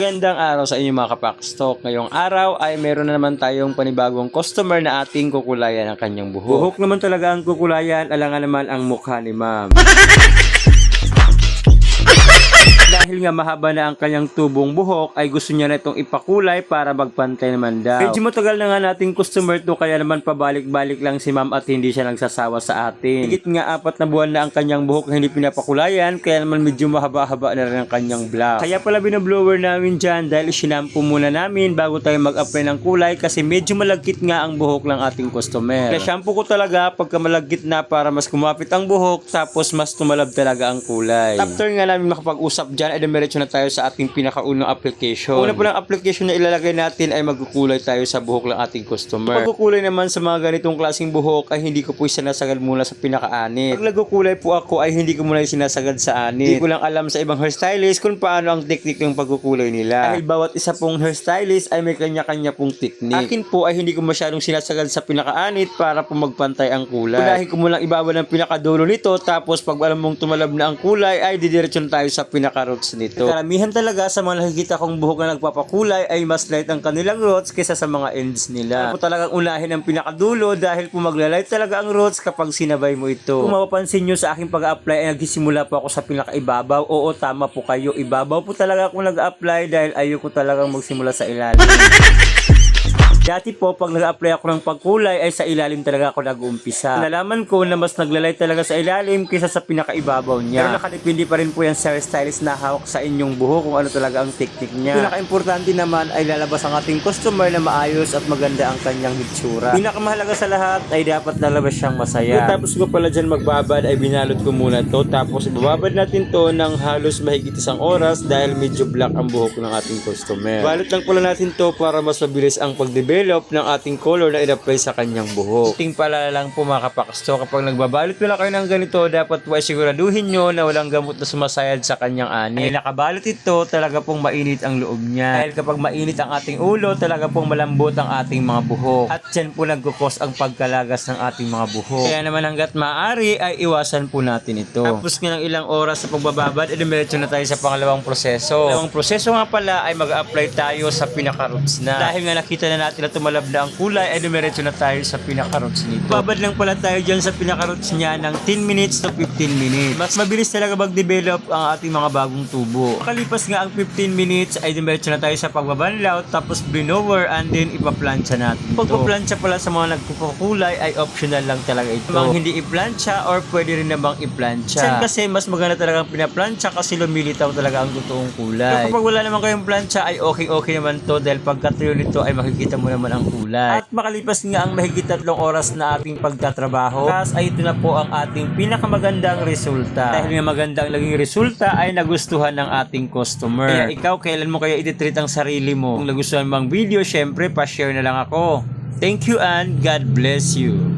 Magandang araw sa inyo mga kapakstock. Ngayong araw ay meron na naman tayong panibagong customer na ating kukulayan ang kanyang buhok. Buhok naman talaga ang kukulayan, alangan naman ang mukha ni ma'am. Dahil nga mahaba na ang kanyang tubong buhok ay gusto niya na itong ipakulay para magpantay naman daw. Medyo matagal na nga nating customer to kaya naman pabalik-balik lang si ma'am at hindi siya nagsasawa sa atin. Higit nga 4 na buwan na ang kanyang buhok na hindi pinapakulayan kaya naman medyo mahaba-haba na rin ang kanyang block. Kaya pala binoblower namin dyan dahil sinampo muna namin bago tayo mag-apply ng kulay kasi medyo malagkit nga ang buhok ng ating customer. Kaya shampoo ko talaga pagka malagkit na para mas kumapit ang buhok tapos mas tumalab talaga ang kulay. After nga namin makapag-usap dyan ay dumiretso na tayo sa ating pinakaunang application. Una po ng application na ilalagay natin ay magkukulay tayo sa buhok ng ating customer. Pagkukulay naman sa mga ganitong klaseng buhok ay hindi ko po sinasagad muna sa pinaka-anit. Pag nagkukulay po ako ay hindi ko muna sinasagad sa anit. Hindi ko lang alam sa ibang hairstylist kung paano ang technique ng pagkukulay nila. Dahil bawat isa pong hairstylist ay may kanya-kanya pong technique. Akin po ay hindi ko masyadong sinasagad sa pinaka-anit para po magpantay ang kulay. Unahin ko muna ibaba ng pinakadulo nito tapos pag alam mong tumalab na ang kulay ay didiretso na tayo sa pinaka-roots nito. Karamihan talaga sa mga nakikita kong buhok na nagpapakulay ay mas light ang kanilang roots kaysa sa mga ends nila. Kaya po talagang unahin ang pinakadulo dahil po maglalight talaga ang roots kapag sinabay mo ito. Kung mapapansin nyo sa aking pag-apply ay nagsisimula po ako sa pinakaibabaw. Oo, tama po kayo. Ibabaw po talaga ako nag-apply dahil ayoko talagang magsimula sa ilalim. Dati po, pag nag-apply ako ng pagkulay, ay sa ilalim talaga ako nag-uumpisa. Nalaman ko na mas naglalay talaga sa ilalim kaysa sa pinakaibabaw niya. Pero nakadepende pa rin po yan sa hairstylist na hawak sa inyong buhok kung ano talaga ang technique niya. Pinaka-importante naman ay lalabas ang ating customer na maayos at maganda ang kanyang hitsura. Pinakamahalaga sa lahat ay dapat lalabas siyang masaya. Tapos ko pala dyan magbabad ay binalot ko muna to. Tapos ibababad natin to ng halos mahigit 1 oras dahil medyo black ang buhok ng ating customer. Balot lang pala natin to para mas mabilis ang pagdevelop ng ating color na in-apply sa kanyang buhok. Ting pala lang po mga kapakstock, kapag nagbabalot pala kayo ng ganito, dapat po ay siguraduhin nyo na walang gamot na sumasayad sa kanyang ani. Ay nakabalot ito, talaga pong mainit ang loob niya. Dahil kapag mainit ang ating ulo, talaga pong malambot ang ating mga buhok. At dyan po nagkukos ang pagkalagas ng ating mga buhok. Kaya naman hanggat maaari ay iwasan po natin ito. Tapos nga ng ilang oras sa pagbababad, ay dumiretso na tayo sa pangalawang proseso. Pangalawang proseso nga pala ay mag-apply tayo sa pinaka-roots na. Dahil nga nakita na natin na tumalab na ang kulay ay dumiretso na tayo sa pinaka-roots nito. Babad lang pala tayo dyan sa pinaka-roots niya ng 10 minutes to 15 minutes. Mas mabilis talaga mag-develop ang ating mga bagong tubo. Makalipas nga ang 15 minutes ay dumiretso na tayo sa pagbabanlaw tapos blower and then ipaplansya natin. Pagpaplansya pala sa mga nagkukulay ay optional lang talaga ito. Mang hindi iplansya or pwede rin namang iplansya. Sen kasi mas maganda talaga ang pinaplansya kasi lumilitaw talaga ang totoong kulay. Pero kapag wala naman kayong plansya ay okay naman to dahil pagkatuyo nito ay makikita mo naman ang kulay. At makalipas nga ang mahigit 3 oras na ating pagtatrabaho, ay ito na po ang ating pinakamagandang resulta. Dahil nga maganda ang naging resulta ay nagustuhan ng ating customer. Kaya ikaw, kailan mo kaya i-treat ang sarili mo? Kung nagustuhan mo ang video, syempre pa-share na lang ako. Thank you and God bless you.